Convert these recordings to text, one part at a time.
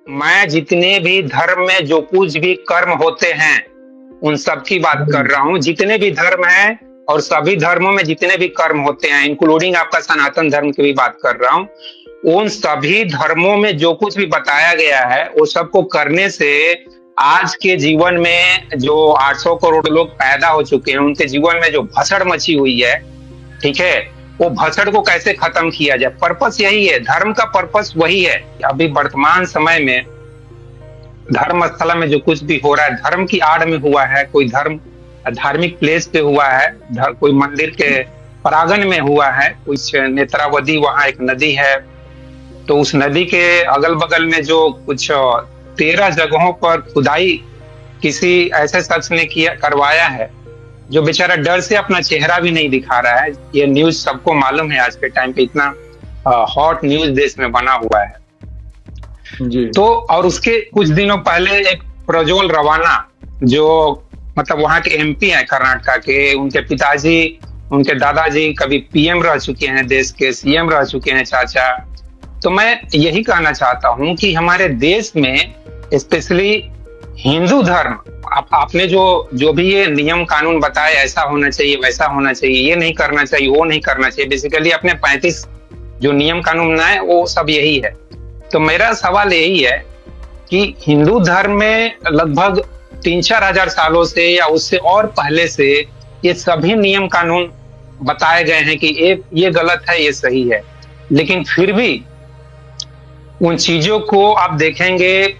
मैं जितने भी धर्म में जो कुछ भी कर्म होते हैं उन सब की बात कर रहा हूँ। जितने भी धर्म हैं और सभी धर्मों में जितने भी कर्म होते हैं, इंक्लूडिंग आपका सनातन धर्म की भी बात कर रहा हूँ, उन सभी धर्मों में जो कुछ भी बताया गया है वो सबको करने से आज के जीवन में जो 800 करोड़ लोग पैदा हो चुके हैं उनके जीवन में जो भसड़ मची हुई है, ठीक है, वो भसड़ को कैसे खत्म किया जाए, पर्पस यही है। धर्म का पर्पस वही है। अभी वर्तमान समय में धर्म स्थल में जो कुछ भी हो रहा है धर्म की आड़ में हुआ है। कोई धर्म धार्मिक प्लेस पे हुआ है, कोई मंदिर के परागन में हुआ है, कुछ नेत्रावती वहां एक नदी है, तो उस नदी के अगल बगल में जो कुछ 13 जगहों पर खुदाई किसी ऐसे शख्स ने किया करवाया है जो बेचारा डर से अपना चेहरा भी नहीं दिखा रहा है। ये न्यूज सबको मालूम है, आज के टाइम पे इतना हॉट न्यूज देश में बना हुआ है जी। तो और उसके कुछ दिनों पहले एक प्रज्वल रवाना जो मतलब वहां के एमपी हैं कर्नाटका के, उनके पिताजी उनके दादाजी कभी पीएम रह चुके हैं, देश के सीएम रह चुके हैं चाचा। तो मैं यही कहना चाहता हूं कि हमारे देश में स्पेशली हिंदू धर्म, आपने जो भी ये नियम कानून बताए ऐसा होना चाहिए वैसा होना चाहिए, ये नहीं करना चाहिए वो नहीं करना चाहिए, बेसिकली अपने 35 जो नियम कानून बनाए वो सब यही है। तो मेरा सवाल यही है कि हिंदू धर्म में लगभग 3-4 हजार सालों से या उससे और पहले से ये सभी नियम कानून बताए गए हैं कि ये गलत है ये सही है, लेकिन फिर भी उन चीजों को आप देखेंगे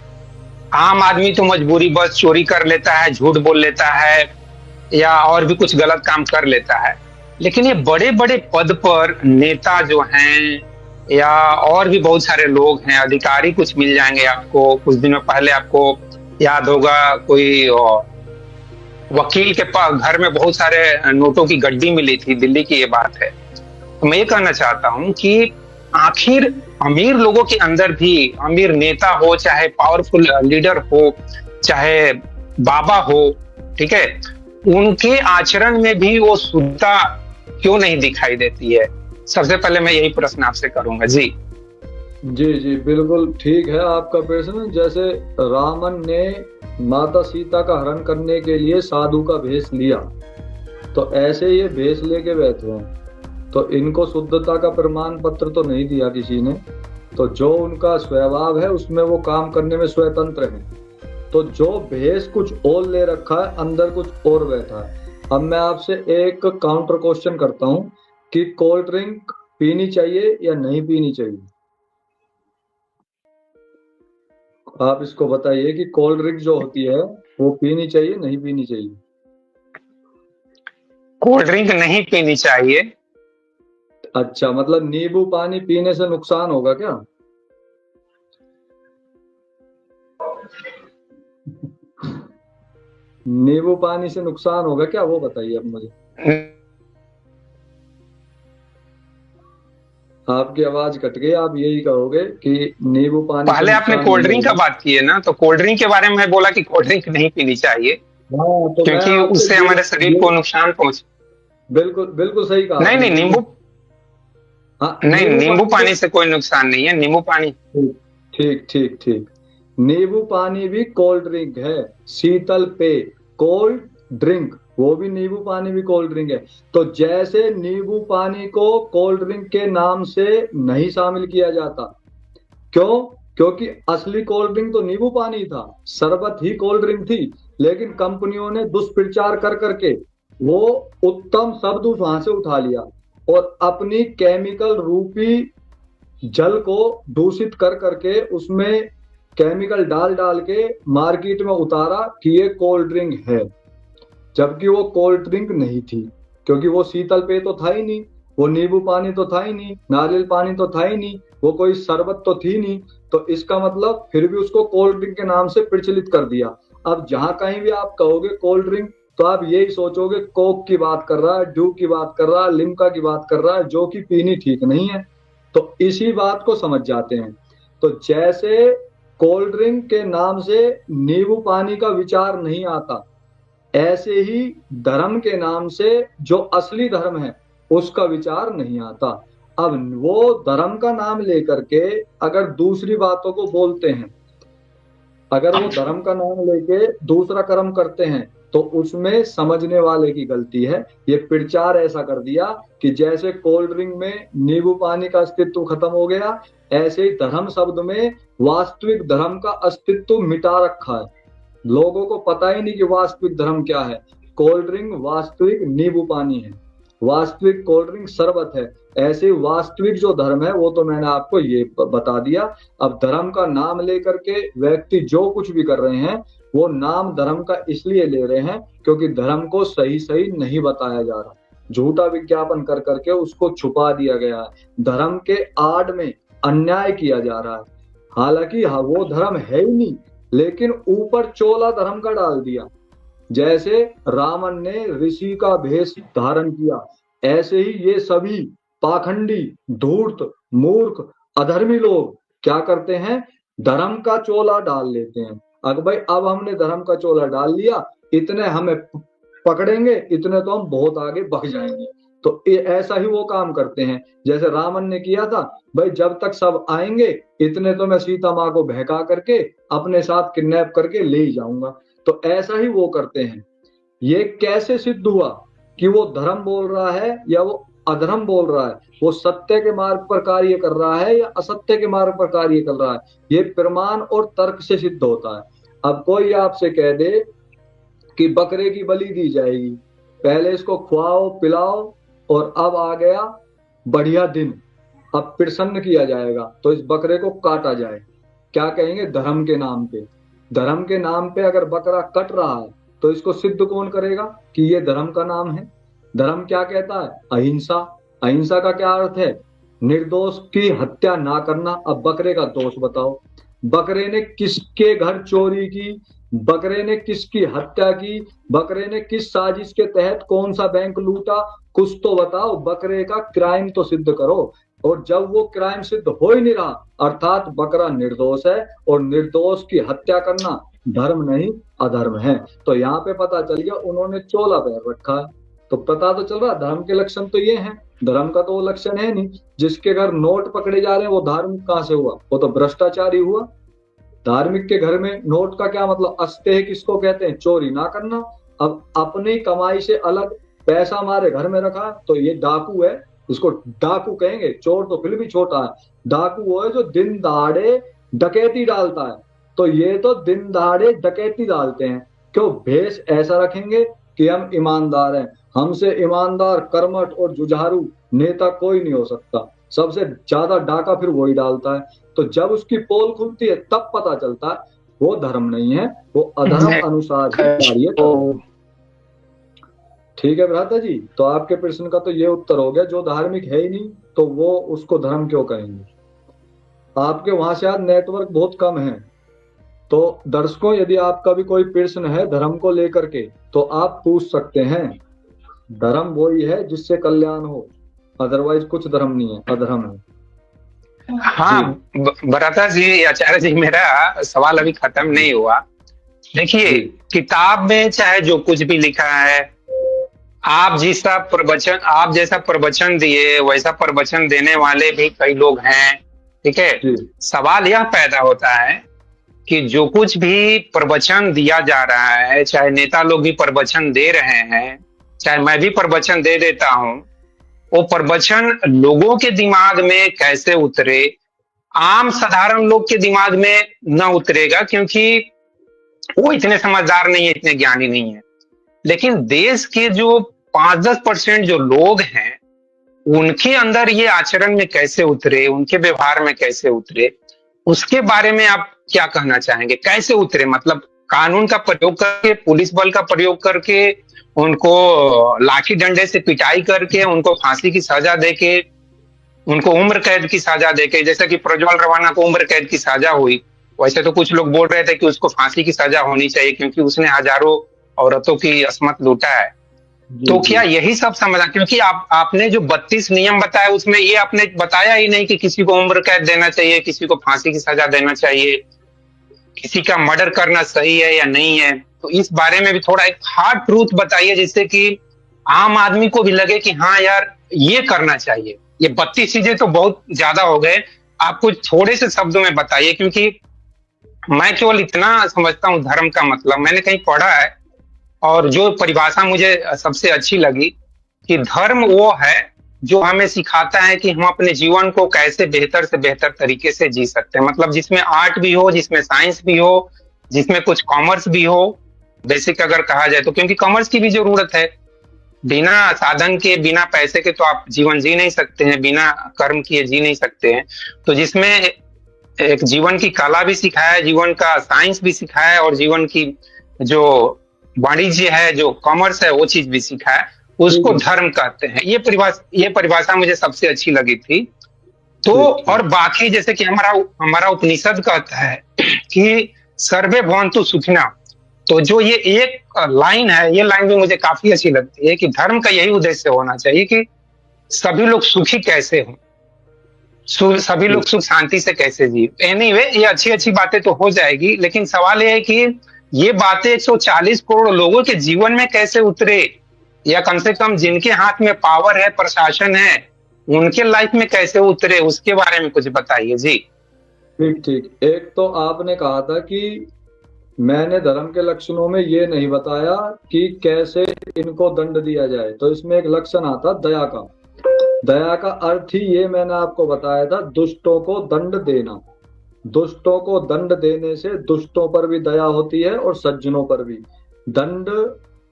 आम आदमी तो मजबूरी बस चोरी कर लेता है, झूठ बोल लेता है या और भी कुछ गलत काम कर लेता है, लेकिन ये बड़े बड़े पद पर नेता जो हैं या और भी बहुत सारे लोग हैं, अधिकारी कुछ मिल जाएंगे आपको। कुछ दिनों पहले आपको याद होगा कोई वकील के घर में बहुत सारे नोटों की गड्डी मिली थी, दिल्ली की ये बात है। तो मैं ये कहना चाहता हूं कि आखिर अमीर लोगों के अंदर भी, अमीर नेता हो चाहे पावरफुल लीडर हो चाहे बाबा हो, ठीक है, उनके आचरण में भी वो शुद्धता क्यों नहीं दिखाई देती है? सबसे पहले मैं यही प्रश्न आपसे करूंगा। जी जी बिल्कुल ठीक है आपका प्रश्न। जैसे रावण ने माता सीता का हरण करने के लिए साधु का भेष लिया, तो ऐसे ये भेष लेके बैठे हैं, तो इनको शुद्धता का प्रमाण पत्र तो नहीं दिया किसी ने, तो जो उनका स्वभाव है उसमें वो काम करने में स्वतंत्र है। तो जो भेष कुछ और ले रखा है, अंदर कुछ और बैठा है। अब मैं आपसे एक काउंटर क्वेश्चन करता हूं कि कोल्ड ड्रिंक पीनी चाहिए या नहीं पीनी चाहिए? आप इसको बताइए कि कोल्ड ड्रिंक जो होती है वो पीनी चाहिए नहीं पीनी चाहिए? कोल्ड ड्रिंक नहीं पीनी चाहिए। अच्छा, मतलब नींबू पानी पीने से नुकसान होगा क्या? नींबू पानी से नुकसान होगा क्या, वो बताइए अब मुझे। आपकी आवाज कट गई। आप यही कहोगे कि नींबू पानी पहले आपने कोल्ड ड्रिंक का बात की है ना, तो कोल्ड ड्रिंक के बारे में मैं बोला कि कोल्ड ड्रिंक नहीं पीनी चाहिए तो क्योंकि उससे हमारे शरीर को नुकसान पहुंच। बिल्कुल बिल्कुल सही कहा। नहीं नींबू, हाँ नहीं नींबू पानी से कोई नुकसान नहीं है। नींबू पानी ठीक ठीक ठीक। नींबू पानी भी कोल्ड ड्रिंक है, शीतल पेय कोल्ड ड्रिंक, वो भी नींबू पानी भी कोल्ड ड्रिंक है। तो जैसे नींबू पानी को कोल्ड ड्रिंक के नाम से नहीं शामिल किया जाता, क्यों? क्योंकि असली कोल्ड ड्रिंक तो नींबू पानी था, शरबत ही कोल्ड ड्रिंक थी, लेकिन कंपनियों ने दुष्प्रचार कर करके वो उत्तम शब्द वहां से उठा लिया और अपनी केमिकल रूपी जल को दूषित कर करके उसमें केमिकल डाल डाल के मार्केट में उतारा कि ये कोल्ड ड्रिंक है, जबकि वो कोल्ड ड्रिंक नहीं थी। क्योंकि वो शीतल पेय तो था ही नहीं, वो नींबू पानी तो था ही नहीं, नारियल पानी तो था ही नहीं, वो कोई शरबत तो थी नहीं। तो इसका मतलब फिर भी उसको कोल्ड ड्रिंक के नाम से प्रचलित कर दिया। अब जहां कहीं भी आप कहोगे कोल्ड ड्रिंक, तो आप यही सोचोगे कोक की बात कर रहा है, ड्यू की बात कर रहा है, लिम्का की बात कर रहा है, जो कि पीनी ठीक नहीं है। तो इसी बात को समझ जाते हैं। तो जैसे कोल्ड ड्रिंक के नाम से नींबू पानी का विचार नहीं आता, ऐसे ही धर्म के नाम से जो असली धर्म है उसका विचार नहीं आता। अब वो धर्म का नाम लेकर के अगर दूसरी बातों को बोलते हैं, अगर वो धर्म का नाम लेके दूसरा कर्म करते हैं तो उसमें समझने वाले की गलती है। ये प्रचार ऐसा कर दिया कि जैसे कोल्ड ड्रिंक में नींबू पानी का अस्तित्व खत्म हो गया, ऐसे ही धर्म शब्द में वास्तविक धर्म का अस्तित्व मिटा रखा है। लोगों को पता ही नहीं कि वास्तविक धर्म क्या है। कोल्ड ड्रिंक वास्तविक नींबू पानी है, वास्तविक कोल्ड ड्रिंक शरबत है। ऐसे वास्तविक जो धर्म है वो तो मैंने आपको ये बता दिया। अब धर्म का नाम लेकर के व्यक्ति जो कुछ भी कर रहे हैं वो नाम धर्म का इसलिए ले रहे हैं क्योंकि धर्म को सही सही नहीं बताया जा रहा, झूठा विज्ञापन कर करके उसको छुपा दिया गया है, धर्म के आड़ में अन्याय किया जा रहा है। हालांकि हाँ वो धर्म है ही नहीं, लेकिन ऊपर चोला धर्म का डाल दिया। जैसे रावण ने ऋषि का भेष धारण किया, ऐसे ही ये सभी पाखंडी, धूर्त, मूर्ख, अधर्मी लोग क्या करते हैं, धर्म का चोला डाल लेते हैं। अगर भाई अब हमने धर्म का चोला डाल लिया, इतने हमें पकड़ेंगे, इतने तो हम बहुत आगे बढ़ जाएंगे। तो ऐसा ही वो काम करते हैं जैसे रावण ने किया था, भाई जब तक सब आएंगे इतने तो मैं सीता माँ को बहका करके अपने साथ किडनैप करके ले ही जाऊंगा। तो ऐसा ही वो करते हैं। ये कैसे सिद्ध हुआ कि वो धर्म बोल रहा है या वो अधर्म बोल रहा है, वो सत्य के मार्ग पर कार्य कर रहा है या असत्य के मार्ग पर कार्य कर रहा है, ये प्रमाण और तर्क से सिद्ध होता है। अब कोई आपसे कह दे कि बकरे की बलि दी जाएगी, पहले इसको खुआओ पिलाओ और अब आ गया बढ़िया दिन, अब प्रसन्न किया जाएगा तो इस बकरे को काटा जाए, क्या कहेंगे, धर्म के नाम पे। धर्म के नाम पे अगर बकरा कट रहा है तो इसको सिद्ध कौन करेगा कि ये धर्म का नाम है। धर्म क्या कहता है, अहिंसा। अहिंसा का क्या अर्थ है, निर्दोष की हत्या ना करना। अब बकरे का दोष बताओ, बकरे ने किसके घर चोरी की, बकरे ने किसकी हत्या की, बकरे ने किस साजिश के तहत कौन सा बैंक लूटा, कुछ तो बताओ। बकरे का क्राइम तो सिद्ध करो। और जब वो क्राइम सिद्ध हो ही नहीं रहा, अर्थात बकरा निर्दोष है और निर्दोष की हत्या करना धर्म नहीं अधर्म है, तो यहाँ पे पता चल गया उन्होंने चोला पहन रखा है। तो पता तो चल रहा धर्म के लक्षण तो ये हैं, धर्म का तो वो लक्षण है नहीं। जिसके घर नोट पकड़े जा रहे हैं वो धार्मिक कहाँ से हुआ, वो तो भ्रष्टाचारी हुआ। धार्मिक के घर में नोट का क्या मतलब, अस्तेह किसको कहते हैं, चोरी ना करना। अब अपनी कमाई से अलग पैसा हमारे घर में रखा तो ये डाकू है, इसको डाकू कहेंगे। चोर तो फिर भी छोटा है, डाकू वो है जो दिन दहाड़े डकैती डालता है। तो ये तो दिन दहाड़े डकैती डालते हैं। क्यों, भेष ऐसा रखेंगे कि हम ईमानदार हैं, हमसे ईमानदार, कर्मठ और जुझारू नेता कोई नहीं हो सकता। सबसे ज्यादा डाका फिर वही डालता है। तो जब उसकी पोल खुलती है तब पता चलता है वो धर्म नहीं है, वो अधर्म अनुसार ही कार्य करता है। ठीक है भ्राता जी, तो आपके प्रश्न का तो ये उत्तर हो गया। जो धार्मिक है ही नहीं तो वो उसको धर्म क्यों कहेंगे। आपके वहां से आज नेटवर्क बहुत कम है, तो दर्शकों यदि आपका भी कोई प्रश्न है धर्म को लेकर के तो आप पूछ सकते हैं। धर्म वही है जिससे कल्याण हो, अदरवाइज कुछ धर्म नहीं है, अधर्म है। हाँ भ्राता जी, आचार्य जी, मेरा सवाल अभी खत्म नहीं हुआ। देखिए, किताब में चाहे जो कुछ भी लिखा है, आप जैसा प्रवचन दिए वैसा प्रवचन देने वाले भी कई लोग हैं, ठीक है। सवाल यह पैदा होता है कि जो कुछ भी प्रवचन दिया जा रहा है, चाहे नेता लोग भी प्रवचन दे रहे हैं, चाहे मैं भी प्रवचन दे देता हूं, वो प्रवचन लोगों के दिमाग में कैसे उतरे, आम साधारण लोग के दिमाग में न उतरेगा, क्योंकि वो इतने समझदार नहीं है, इतने ज्ञानी नहीं है। लेकिन देश के जो 5-10% जो लोग हैं, उनके अंदर ये आचरण में कैसे उतरे, उनके व्यवहार में कैसे उतरे, उसके बारे में आप क्या कहना चाहेंगे। कैसे उतरे, मतलब कानून का प्रयोग करके, पुलिस बल का प्रयोग करके, उनको लाठी डंडे से पिटाई करके, उनको फांसी की सजा देके, उनको उम्र कैद की सजा देके, जैसे कि प्रज्वल रवाना को उम्र कैद की सजा हुई, वैसे तो कुछ लोग बोल रहे थे कि उसको फांसी की सजा होनी चाहिए क्योंकि उसने हजारों औरतों की अस्मत लूटा है। तो क्या यही सब समझा, क्योंकि आपने जो 32 नियम बताया उसमें ये आपने बताया ही नहीं कि किसी को उम्र कैद देना चाहिए, किसी को फांसी की सजा देना चाहिए, किसी का मर्डर करना सही है या नहीं है। तो इस बारे में भी थोड़ा एक हार्ड ट्रूथ बताइए, जिससे कि आम आदमी को भी लगे कि हाँ यार ये करना चाहिए। ये 32 चीजें तो बहुत ज्यादा हो गए, आप कुछ थोड़े से शब्दों में बताइए, क्योंकि मैं केवल इतना समझता हूँ धर्म का मतलब, मैंने कहीं पढ़ा है और जो परिभाषा मुझे सबसे अच्छी लगी कि धर्म वो है जो हमें सिखाता है कि हम अपने जीवन को कैसे बेहतर से बेहतर तरीके से जी सकते हैं। मतलब जिसमें आर्ट भी हो, जिसमें साइंस भी हो, जिसमें कुछ कॉमर्स भी हो, बेसिक अगर कहा जाए तो, क्योंकि कॉमर्स की भी जरूरत है। बिना साधन के, बिना पैसे के तो आप जीवन जी नहीं सकते हैं, बिना कर्म किए जी नहीं सकते हैं। तो जिसमें एक जीवन की कला भी सिखाया है, जीवन का साइंस भी सिखाया है, और जीवन की जो वाणिज्य है, जो कॉमर्स है, वो चीज भी सिखाया है, ठीक उसको है। धर्म कहते हैं। ये परिभाषा मुझे सबसे अच्छी लगी थी। तो ठीक ठीक। और बाकी जैसे कि हमारा हमारा उपनिषद कहता है कि सर्वे भवन्तु सुखिनः। तो जो ये एक लाइन है, ये लाइन भी मुझे काफी अच्छी लगती है कि धर्म का यही उद्देश्य होना चाहिए कि सभी लोग सुखी कैसे हों, सभी लोग ठीक सुख शांति से कैसे जी। एनीवे, ये अच्छी अच्छी बातें तो हो जाएगी, लेकिन सवाल ये है कि ये बातें 140 करोड़ लोगों के जीवन में कैसे उतरे, या कम से कम जिनके हाथ में पावर है, प्रशासन है, उनके लाइफ में कैसे उतरे, उसके बारे में कुछ बताइए जी। ठीक ठीक। एक तो आपने कहा था कि मैंने धर्म के लक्षणों में ये नहीं बताया कि कैसे इनको दंड दिया जाए, तो इसमें एक लक्षण आता दया का। दया का अर्थ ही ये मैंने आपको बताया था, दुष्टों को दंड देना। दुष्टों को दंड देने से दुष्टों पर भी दया होती है और सज्जनों पर भी। दंड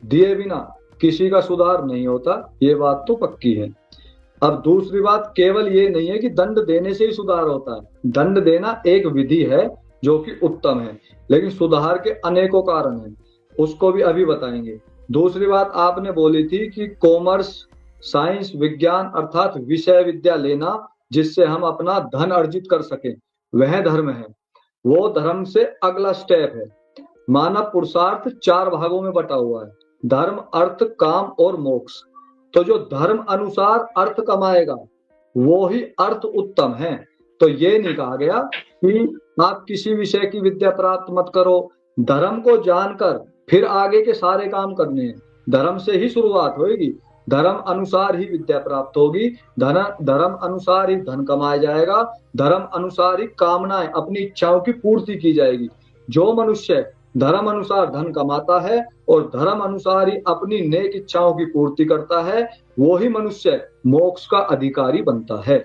दिए बिना किसी का सुधार नहीं होता, ये बात तो पक्की है। अब दूसरी बात, केवल ये नहीं है कि दंड देने से ही सुधार होता है। दंड देना एक विधि है जो कि उत्तम है, लेकिन सुधार के अनेकों कारण हैं, उसको भी अभी बताएंगे। दूसरी बात आपने बोली थी कि कॉमर्स, साइंस, विज्ञान अर्थात विषय विद्या लेना जिससे हम अपना धन अर्जित कर सकें, वह धर्म है। वो धर्म से अगला स्टेप है। मानव पुरुषार्थ 4 भागों में बटा हुआ है, धर्म, अर्थ, काम और मोक्ष। तो जो धर्म अनुसार अर्थ कमाएगा वो ही अर्थ उत्तम है। तो ये नहीं कहा गया कि आप किसी विषय की विद्या प्राप्त मत करो, धर्म को जानकर फिर आगे के सारे काम करने हैं। धर्म से ही शुरुआत होगी, धर्म अनुसार ही विद्या प्राप्त होगी, धर्म अनुसार ही धन कमाया जाएगा, धर्म अनुसार ही कामनाएं, अपनी इच्छाओं की पूर्ति की जाएगी। जो मनुष्य धर्म अनुसार धन कमाता है और धर्म अनुसार ही अपनी नेक इच्छाओं की पूर्ति करता है, वो ही मनुष्य मोक्ष का अधिकारी बनता है।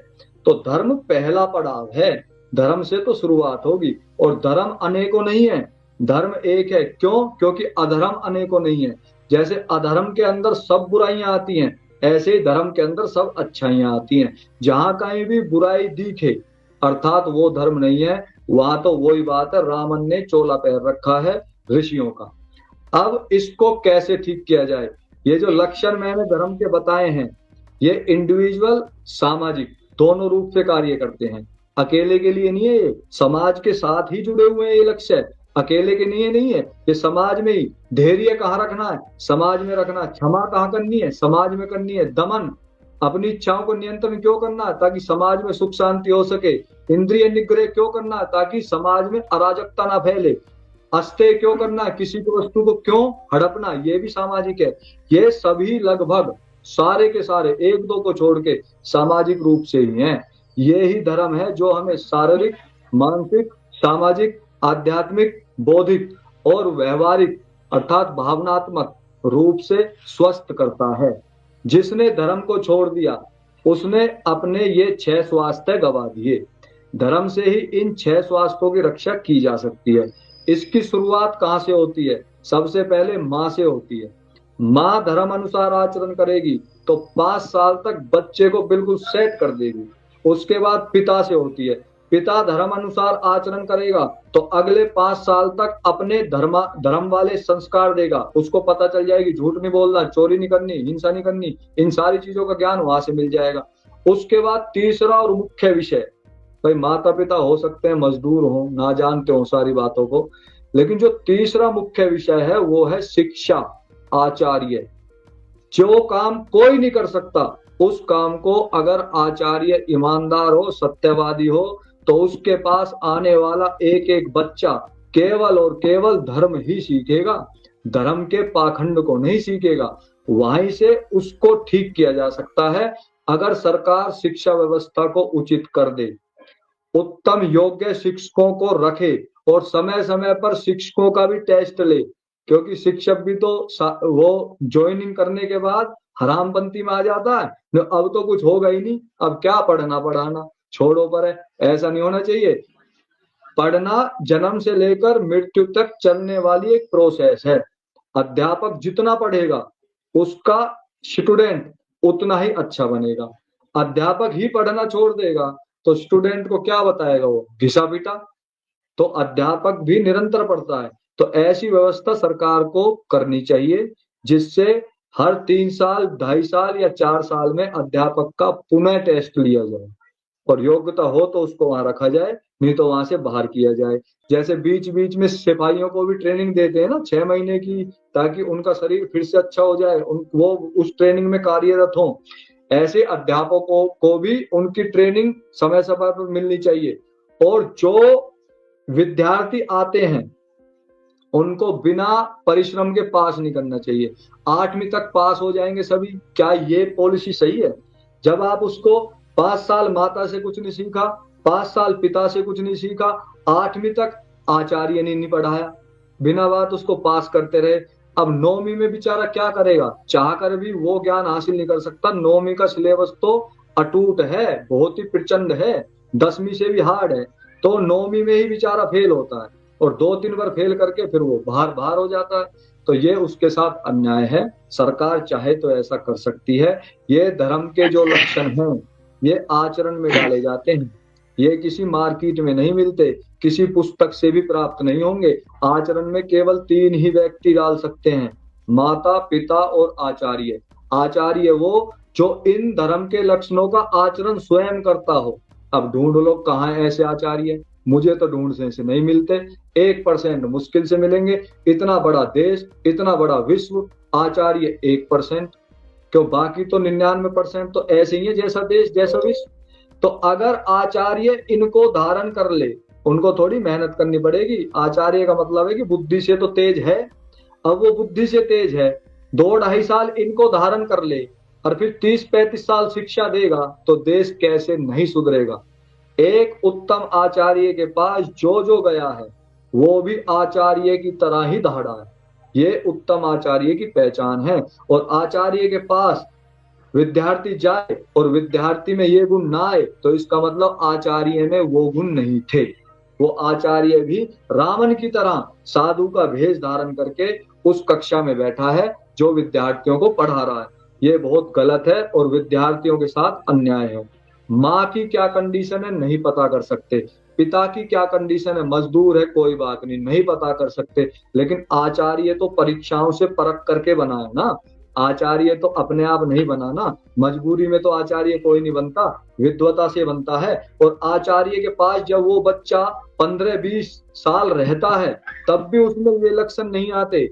तो धर्म पहला पड़ाव है, धर्म से तो शुरुआत होगी। और धर्म अनेकों नहीं है, धर्म एक है। क्यों? क्योंकि अधर्म अनेकों नहीं है। जैसे अधर्म के अंदर सब बुराइयां आती हैं, ऐसे ही धर्म के अंदर सब अच्छाइयां आती हैं। जहां कहीं भी बुराई दिखे अर्थात वो धर्म नहीं है, वहां तो वही बात है, रावण ने चोला पहन रखा है ऋषियों का। अब इसको कैसे ठीक किया जाए? ये जो लक्षण मैंने धर्म के बताए हैं, ये इंडिविजुअल, सामाजिक दोनों रूप से कार्य करते हैं। अकेले के लिए नहीं है, ये समाज के साथ ही जुड़े हुए हैं। ये लक्ष्य अकेले के लिए नहीं है, ये समाज में ही। धैर्य कहाँ रखना है? समाज में रखना। क्षमा कहाँ करनी है? समाज में करनी है। दमन, अपनी इच्छाओं को नियंत्रण क्यों करना है? ताकि समाज में सुख शांति हो सके। इंद्रिय निग्रह क्यों करना है? ताकि समाज में अराजकता ना फैले। अस्तेय क्यों करना है? किसी को वस्तु को क्यों हड़पना? ये भी सामाजिक है। ये सभी लगभग सारे के सारे, एक दो को छोड़ के, सामाजिक रूप से ही हैं। ये ही धर्म है जो हमें शारीरिक, मानसिक, सामाजिक, आध्यात्मिक, बौद्धिक और व्यवहारिक अर्थात भावनात्मक रूप से स्वस्थ करता है। जिसने धर्म को छोड़ दिया उसने अपने ये 6 स्वास्थ्य गवा दिए। धर्म से ही इन 6 स्वास्थ्यों की रक्षा की जा सकती है। इसकी शुरुआत कहाँ से होती है? सबसे पहले माँ से होती है। माँ धर्म अनुसार आचरण करेगी तो 5 साल तक बच्चे को बिल्कुल सेट कर देगी। उसके बाद पिता से होती है। पिता धर्म अनुसार आचरण करेगा तो अगले 5 साल तक अपने धर्म वाले संस्कार देगा। उसको पता चल जाएगी झूठ नहीं बोलना, चोरी नहीं करनी, हिंसा नहीं करनी, इन सारी चीजों का ज्ञान वहां से मिल जाएगा। उसके बाद तीसरा और मुख्य विषय, भाई माता पिता हो सकते हैं मजदूर हो, ना जानते हो सारी बातों को, लेकिन जो तीसरा मुख्य विषय है वो है शिक्षा, आचार्य। जो काम कोई नहीं कर सकता उस काम को अगर आचार्य ईमानदार हो, सत्यवादी हो, तो उसके पास आने वाला एक एक बच्चा केवल और केवल धर्म ही सीखेगा, धर्म के पाखंड को नहीं सीखेगा। वहीं से उसको ठीक किया जा सकता है अगर सरकार शिक्षा व्यवस्था को उचित कर दे, उत्तम योग्य शिक्षकों को रखे और समय समय पर शिक्षकों का भी टेस्ट ले, क्योंकि शिक्षक भी तो वो ज्वाइनिंग करने के बाद हरामपंथी में आ जाता है, अब तो कुछ होगा ही नहीं, अब क्या पढ़ना पढ़ाना, छोड़ो पर है। ऐसा नहीं होना चाहिए। पढ़ना जन्म से लेकर मृत्यु तक चलने वाली एक प्रोसेस है। अध्यापक जितना पढ़ेगा उसका स्टूडेंट उतना ही अच्छा बनेगा। अध्यापक ही पढ़ना छोड़ देगा तो स्टूडेंट को क्या बताएगा, वो घिसा पीटा। तो अध्यापक भी निरंतर पढ़ता है। तो ऐसी व्यवस्था सरकार को करनी चाहिए जिससे हर 3 साल, 2.5 साल या 4 साल में अध्यापक का पुनः टेस्ट लिया जाए और योग्यता हो तो उसको वहां रखा जाए, नहीं तो वहां से बाहर किया जाए। जैसे बीच बीच में सिपाहियों को भी ट्रेनिंग देते हैं ना 6 महीने की, ताकि उनका शरीर फिर से अच्छा हो जाए, वो उस ट्रेनिंग में कार्यरत हो। ऐसे अध्यापकों को भी उनकी ट्रेनिंग समय समय पर मिलनी चाहिए। और जो विद्यार्थी आते हैं उनको बिना परिश्रम के पास नहीं करना चाहिए। 8वीं तक पास हो जाएंगे सभी, क्या ये पॉलिसी सही है? जब आप उसको 5 साल माता से कुछ नहीं सीखा, 5 साल पिता से कुछ नहीं सीखा, 8वीं तक आचार्य ने नहीं पढ़ाया, बिना बात उसको पास करते रहे। अब 9वीं में बेचारा क्या करेगा, चाह कर भी वो ज्ञान हासिल नहीं कर सकता। 9वीं का सिलेबस तो अटूट है, बहुत ही प्रचंड है, 10वीं से भी हार्ड है। तो 9वीं में ही बेचारा फेल होता है और 2-3 बार फेल करके फिर वो बाहर बाहर हो जाता है। तो ये उसके साथ अन्याय है। सरकार चाहे तो ऐसा कर सकती है। ये धर्म के जो लक्षण हैं ये आचरण में डाले जाते हैं, ये किसी मार्केट में नहीं मिलते, किसी पुस्तक से भी प्राप्त नहीं होंगे। आचरण में केवल 3 ही व्यक्ति डाल सकते हैं, माता, पिता और आचार्य। आचार्य वो जो इन धर्म के लक्षणों का आचरण स्वयं करता हो। अब ढूंढ लो कहाँ है ऐसे आचार्य, मुझे तो ढूंढने से नहीं मिलते। 1% मुश्किल से मिलेंगे। इतना बड़ा देश, इतना बड़ा विश्व, आचार्य 1%, क्यों बाकी तो 99% तो ऐसे ही है, जैसा देश जैसा विश्व। तो अगर आचार्य इनको धारण कर ले, उनको थोड़ी मेहनत करनी पड़ेगी। आचार्य का मतलब है कि बुद्धि से तो तेज है। अब वो बुद्धि से तेज है, 2-2.5 साल इनको धारण कर ले और फिर 30-35 साल शिक्षा देगा तो देश कैसे नहीं सुधरेगा। एक उत्तम आचार्य के पास जो जो गया है वो भी आचार्य की तरह ही दहाड़ा है। ये उत्तम आचार्य की पहचान है। और आचार्य के पास विद्यार्थी जाए और विद्यार्थी में ये गुण ना आए तो इसका मतलब आचार्य में वो गुण नहीं थे। वो आचार्य भी रावण की तरह साधु का भेष धारण करके उस कक्षा में बैठा है जो विद्यार्थियों को पढ़ा रहा है। ये बहुत गलत है और विद्यार्थियों के साथ अन्याय है। माँ की क्या कंडीशन है नहीं पता कर सकते, पिता की क्या कंडीशन है, मजदूर है कोई बात नहीं, नहीं पता कर सकते, लेकिन आचार्य तो परीक्षाओं से परख करके बना है ना। आचार्य तो अपने आप नहीं बना ना, मजबूरी में तो आचार्य कोई नहीं बनता, विद्वता से बनता है। और आचार्य के पास जब वो बच्चा 15-20 साल रहता है तब भी उसमें ये लक्षण नहीं आते।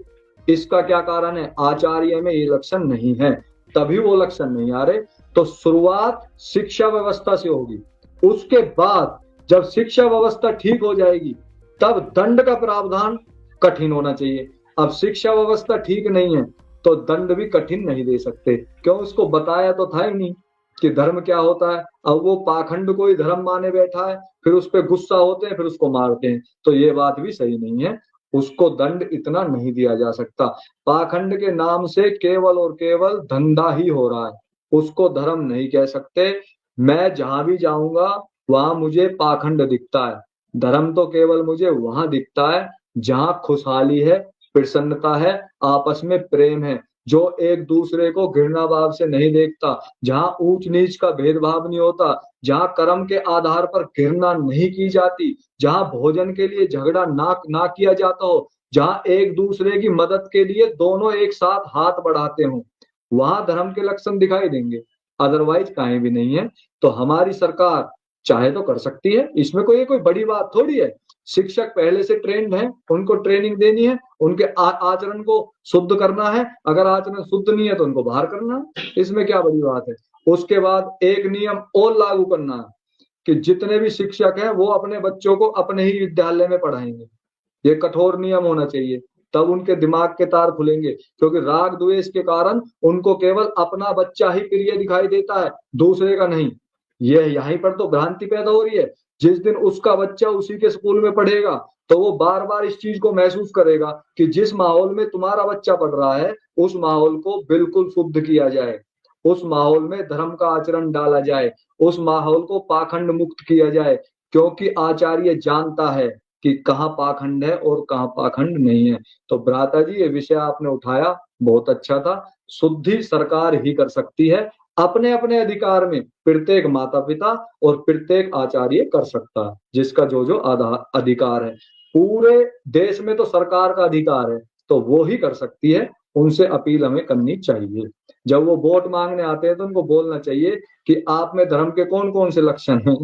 इसका क्या कारण है? आचार्य में ये लक्षण नहीं है, तभी वो लक्षण नहीं आ रहे। तो शुरुआत शिक्षा व्यवस्था से होगी, उसके बाद जब शिक्षा व्यवस्था ठीक हो जाएगी तब दंड का प्रावधान कठिन होना चाहिए। अब शिक्षा व्यवस्था ठीक नहीं है तो दंड भी कठिन नहीं दे सकते, क्यों? उसको बताया तो था ही नहीं कि धर्म क्या होता है। अब वो पाखंड को ही धर्म माने बैठा है, फिर उस पर गुस्सा होते हैं, फिर उसको मारते हैं। तो ये बात भी सही नहीं है, उसको दंड इतना नहीं दिया जा सकता। पाखंड के नाम से केवल और केवल धंधा ही हो रहा है, उसको धर्म नहीं कह सकते। मैं जहां भी जाऊंगा वहां मुझे पाखंड दिखता है, धर्म तो केवल मुझे वहां दिखता है जहां खुशहाली है, प्रसन्नता है, आपस में प्रेम है, जो एक दूसरे को घृणा भाव से नहीं देखता, जहां ऊंच नीच का भेदभाव नहीं होता, जहां कर्म के आधार पर घृणा नहीं की जाती, जहां भोजन के लिए झगड़ा ना किया जाता हो, जहां एक दूसरे की मदद के लिए दोनों एक साथ हाथ बढ़ाते हो, वहां धर्म के लक्षण दिखाई देंगे। अदरवाइज कहीं भी नहीं है। तो हमारी सरकार चाहे तो कर सकती है, इसमें कोई बड़ी बात थोड़ी है। शिक्षक पहले से ट्रेंड है, उनको ट्रेनिंग देनी है, उनके आचरण को शुद्ध करना है। अगर आचरण शुद्ध नहीं है तो उनको बाहर करना है, इसमें क्या बड़ी बात है। उसके बाद एक नियम और लागू करना है कि जितने भी शिक्षक हैं वो अपने बच्चों को अपने ही विद्यालय में पढ़ाएंगे। ये कठोर नियम होना चाहिए, तब उनके दिमाग के तार खुलेंगे। क्योंकि राग द्वेष के कारण उनको केवल अपना बच्चा ही प्रिय दिखाई देता है, दूसरे का नहीं। ये यहीं पर तो भ्रांति पैदा हो रही है। जिस दिन उसका बच्चा उसी के स्कूल में पढ़ेगा तो वो बार बार इस चीज को महसूस करेगा कि जिस माहौल में तुम्हारा बच्चा पढ़ रहा है उस माहौल को बिल्कुल शुद्ध किया जाए, उस माहौल में धर्म का आचरण डाला जाए, उस माहौल को पाखंड मुक्त किया जाए, क्योंकि आचार्य जानता है कि कहाँ पाखंड है और कहाँ पाखंड नहीं है। तो भ्राता जी, ये विषय आपने उठाया, बहुत अच्छा था। शुद्धि सरकार ही कर सकती है, अपने अपने अधिकार में प्रत्येक माता पिता और प्रत्येक आचार्य कर सकता है, जिसका जो जो अधिकार है। पूरे देश में तो सरकार का अधिकार है, तो वो ही कर सकती है, उनसे अपील हमें करनी चाहिए। जब वो वोट मांगने आते हैं तो उनको बोलना चाहिए कि आप में धर्म के कौन कौन से लक्षण हैं,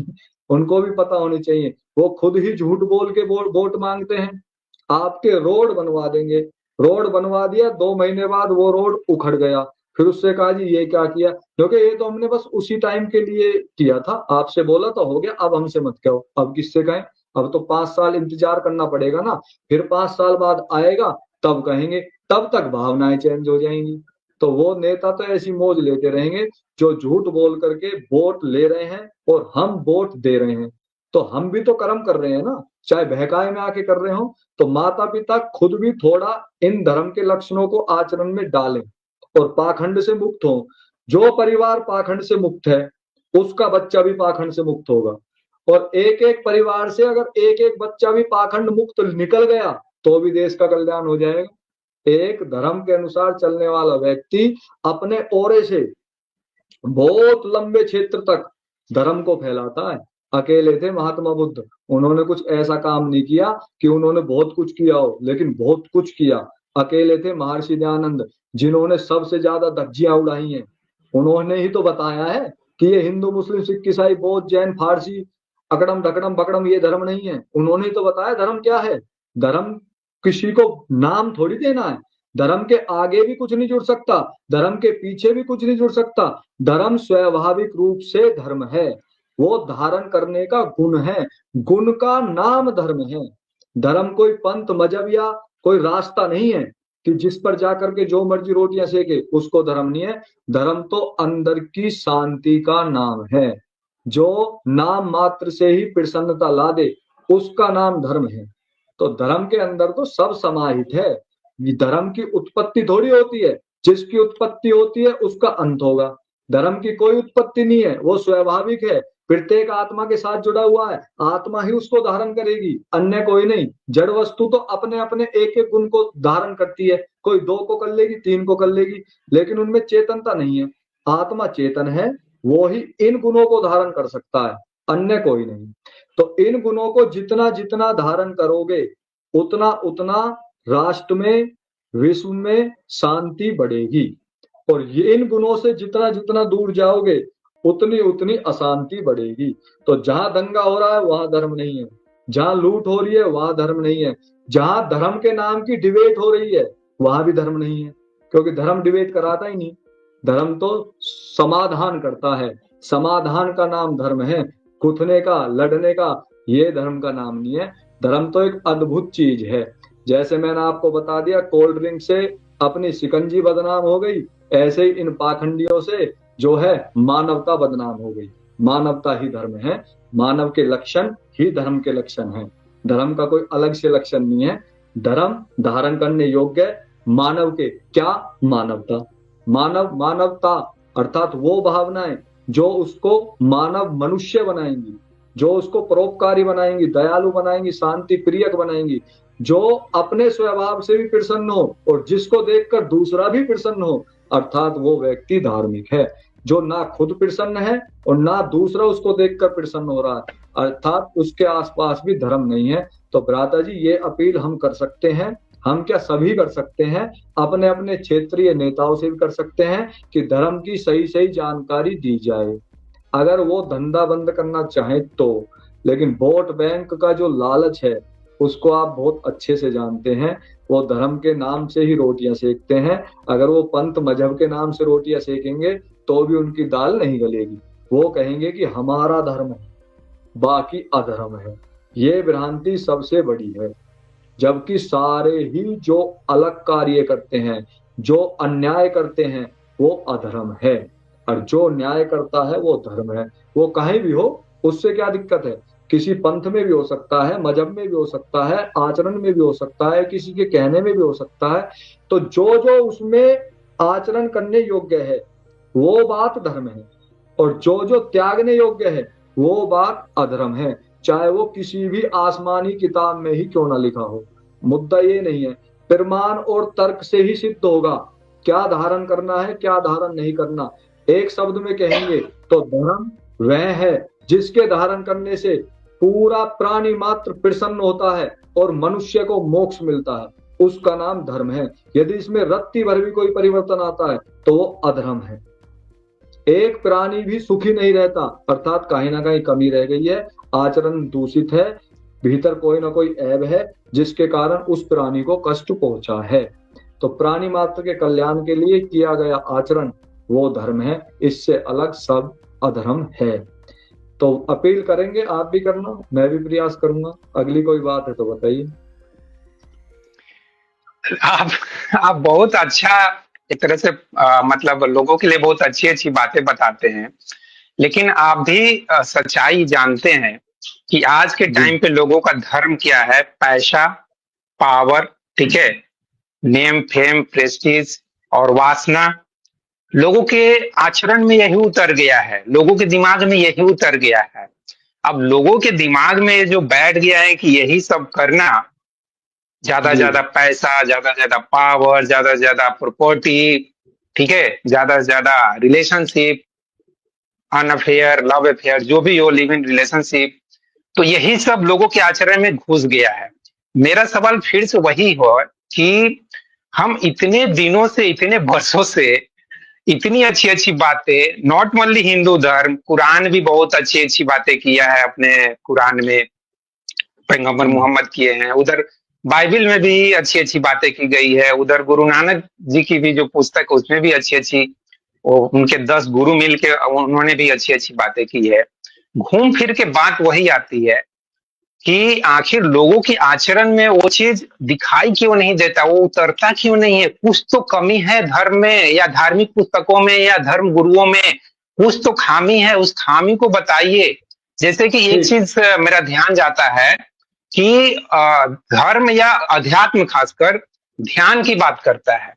उनको भी पता होनी चाहिए। वो खुद ही झूठ बोल के वोट मांगते हैं। आपके रोड बनवा देंगे, रोड बनवा दिया, 2 महीने बाद वो रोड उखड़ गया, फिर उससे कहा जी ये क्या किया, क्योंकि ये तो हमने बस उसी टाइम के लिए किया था, आपसे बोला तो हो गया, अब हमसे मत कहो। अब किससे कहें? अब तो 5 साल इंतजार करना पड़ेगा ना, फिर 5 साल बाद आएगा तब कहेंगे, तब तक भावनाएं चेंज हो जाएंगी। तो वो नेता तो ऐसी मौज लेते रहेंगे जो झूठ बोल करके वोट ले रहे हैं और हम वोट दे रहे हैं। तो हम भी तो कर्म कर रहे हैं ना, चाहे बहकाए में आके कर रहे हो। तो माता पिता खुद भी थोड़ा इन धर्म के लक्षणों को आचरण में डालें और पाखंड से मुक्त हो। जो परिवार पाखंड से मुक्त है उसका बच्चा भी पाखंड से मुक्त होगा, और एक एक परिवार से अगर एक एक बच्चा भी पाखंड मुक्त निकल गया तो भी देश का कल्याण हो जाएगा। एक धर्म के अनुसार चलने वाला व्यक्ति अपने ओरे से बहुत लंबे क्षेत्र तक धर्म को फैलाता है। अकेले थे महात्मा बुद्ध, उन्होंने कुछ ऐसा काम नहीं किया कि उन्होंने बहुत कुछ किया हो, लेकिन बहुत कुछ किया। अकेले थे महर्षि दयानंद, जिन्होंने सबसे ज्यादा धज्जियां उड़ाई हैं। उन्होंने ही तो बताया है कि ये हिंदू मुस्लिम सिख ईसाई बौद्ध जैन फारसी अकड़म ढकड़म बकड़म ये धर्म नहीं है। उन्होंने ही तो बताया धर्म क्या है। धर्म किसी को नाम थोड़ी देना है, धर्म के आगे भी कुछ नहीं जुड़ सकता, धर्म के पीछे भी कुछ नहीं जुड़ सकता। धर्म स्वाभाविक रूप से धर्म है, वो धारण करने का गुण है, गुण का नाम धर्म है। धर्म कोई पंथ मजहब या कोई रास्ता नहीं है कि जिस पर जाकर के जो मर्जी रोटियां सेके, उसको धर्म नहीं है। धर्म तो अंदर की शांति का नाम है, जो नाम मात्र से ही प्रसन्नता ला दे, उसका नाम धर्म है। तो धर्म के अंदर तो सब समाहित है। धर्म की उत्पत्ति थोड़ी होती है, जिसकी उत्पत्ति होती है उसका अंत होगा। धर्म की कोई उत्पत्ति नहीं है, वो स्वाभाविक है, प्रत्येक आत्मा के साथ जुड़ा हुआ है, आत्मा ही उसको धारण करेगी, अन्य कोई नहीं। जड़ वस्तु तो अपने अपने एक एक गुण को धारण करती है, कोई 2 को कर लेगी, 3 को कर लेगी, लेकिन उनमें चेतनता नहीं है। आत्मा चेतन है, वो ही इन गुणों को धारण कर सकता है, अन्य कोई नहीं। तो इन गुणों को जितना जितना धारण करोगे उतना उतना राष्ट्र में, विश्व में शांति बढ़ेगी, और ये इन गुणों से जितना जितना दूर जाओगे उतनी उतनी अशांति बढ़ेगी। तो जहां दंगा हो रहा है वहां धर्म नहीं है, जहां लूट हो रही है वहां धर्म नहीं है, जहां धर्म के नाम की डिबेट हो रही है वहां भी धर्म नहीं है, क्योंकि धर्म डिबेट कराता ही नहीं। धर्म तो समाधान करता है, समाधान का नाम धर्म है, कुथने का लड़ने का ये धर्म का नाम नहीं है। धर्म तो एक अद्भुत चीज है। जैसे मैंने आपको बता दिया कोल्ड ड्रिंक से अपनी शिकंजी बदनाम हो गई, ऐसे ही इन पाखंडियों से जो है मानवता बदनाम हो गई। मानवता ही धर्म है, मानव के लक्षण ही धर्म के लक्षण हैं। धर्म का कोई अलग से लक्षण नहीं है। धर्म धारण करने योग्य मानव के क्या? मानवता। मानव मानवता अर्थात वो भावनाएं जो उसको मानव मनुष्य बनाएंगी, जो उसको परोपकारी बनाएंगी, दयालु बनाएंगी, शांति प्रियक बनाएंगी, जो अपने स्वभाव से भी प्रसन्न हो और जिसको देखकर दूसरा भी प्रसन्न हो, अर्थात वो व्यक्ति धार्मिक है। जो ना खुद प्रसन्न है और ना दूसरा उसको देखकर प्रसन्न हो रहा है, अर्थात उसके आसपास भी धर्म नहीं है। तो भ्राता जी, ये अपील हम कर सकते हैं, हम क्या सभी कर सकते हैं, अपने अपने क्षेत्रीय नेताओं से भी कर सकते हैं कि धर्म की सही सही जानकारी दी जाए। अगर वो धंधा बंद करना चाहे तो, लेकिन वोट बैंक का जो लालच है उसको आप बहुत अच्छे से जानते हैं। वो धर्म के नाम से ही रोटियां सेकते हैं। अगर वो पंथ मजहब के नाम से रोटियां सेकेंगे तो भी उनकी दाल नहीं गलेगी। वो कहेंगे कि हमारा धर्म है, बाकी अधर्म है। ये भ्रांति सबसे बड़ी है। जबकि सारे ही जो अलग कार्य करते हैं, जो अन्याय करते हैं, वो अधर्म है, और जो न्याय करता है वो धर्म है। वो कहीं भी हो, उससे क्या दिक्कत है? किसी पंथ में भी हो सकता है, मजहब में भी हो सकता है, आचरण में भी हो सकता है, किसी के कहने में भी हो सकता है। तो जो जो उसमें आचरण करने योग्य है वो बात धर्म है, और जो जो त्यागने योग्य है वो बात अधर्म है, चाहे वो किसी भी आसमानी किताब में ही क्यों ना लिखा हो। मुद्दा ये नहीं है, प्रमाण और तर्क से ही सिद्ध होगा क्या धारण करना है, क्या धारण नहीं करना। एक शब्द में कहेंगे तो धर्म वह है जिसके धारण करने से पूरा प्राणी मात्र प्रसन्न होता है और मनुष्य को मोक्ष मिलता है, उसका नाम धर्म है। यदि इसमें रत्ती भर भी कोई परिवर्तन आता है तो वो अधर्म है। एक प्राणी भी सुखी नहीं रहता, अर्थात कहीं ना कहीं कमी रह गई है, आचरण दूषित है, भीतर कोई ना कोई ऐब है जिसके कारण उस प्राणी को कष्ट पहुंचा है। तो प्राणी मात्र के कल्याण के लिए किया गया आचरण वो धर्म है, इससे अलग सब अधर्म है। तो अपील करेंगे, आप भी करना, मैं भी प्रयास करूंगा। अगली कोई बात है तो बताइए। आप आप बहुत अच्छा एक तरह से मतलब लोगों के लिए बहुत अच्छी अच्छी बातें बताते हैं, लेकिन आप भी सच्चाई जानते हैं कि आज के जी टाइम पे लोगों का धर्म क्या है? पैसा, पावर, ठीक है, नेम फेम प्रेस्टीज और वासना। लोगों के आचरण में यही उतर गया है, लोगों के दिमाग में यही उतर गया है। अब लोगों के दिमाग में ये जो बैठ गया है कि यही सब करना, ज्यादा जी ज्यादा पैसा, ज्यादा ज्यादा पावर, ज्यादा ज्यादा प्रॉपर्टी, ठीक है, ज्यादा ज्यादा रिलेशनशिप, अनअफेयर, लव अफेयर, जो भी हो, लिव इन रिलेशनशिप, तो यही सब लोगों के आचरण में घुस गया है। मेरा सवाल फिर से वही हो कि हम इतने दिनों से, इतने वर्षों से इतनी अच्छी अच्छी बातें, नॉट ओनली हिंदू धर्म, कुरान भी बहुत अच्छी अच्छी बातें किया है अपने कुरान में, पैगंबर हम्म, मोहम्मद किए हैं, उधर बाइबल में भी अच्छी अच्छी बातें की गई है, उधर गुरु नानक जी की भी जो पुस्तक है उसमें भी अच्छी अच्छी, वो उनके 10 गुरु मिलके उन्होंने भी अच्छी अच्छी बातें की है। घूम फिर के बात वही आती है कि आखिर लोगों के आचरण में वो चीज दिखाई क्यों नहीं देता, वो उतरता क्यों नहीं है? कुछ तो कमी है धर्म में, या धार्मिक पुस्तकों में, या धर्म गुरुओं में कुछ तो खामी है, उस खामी को बताइए। जैसे कि एक ठीक। चीज मेरा ध्यान जाता है कि धर्म या अध्यात्म खासकर ध्यान की बात करता है।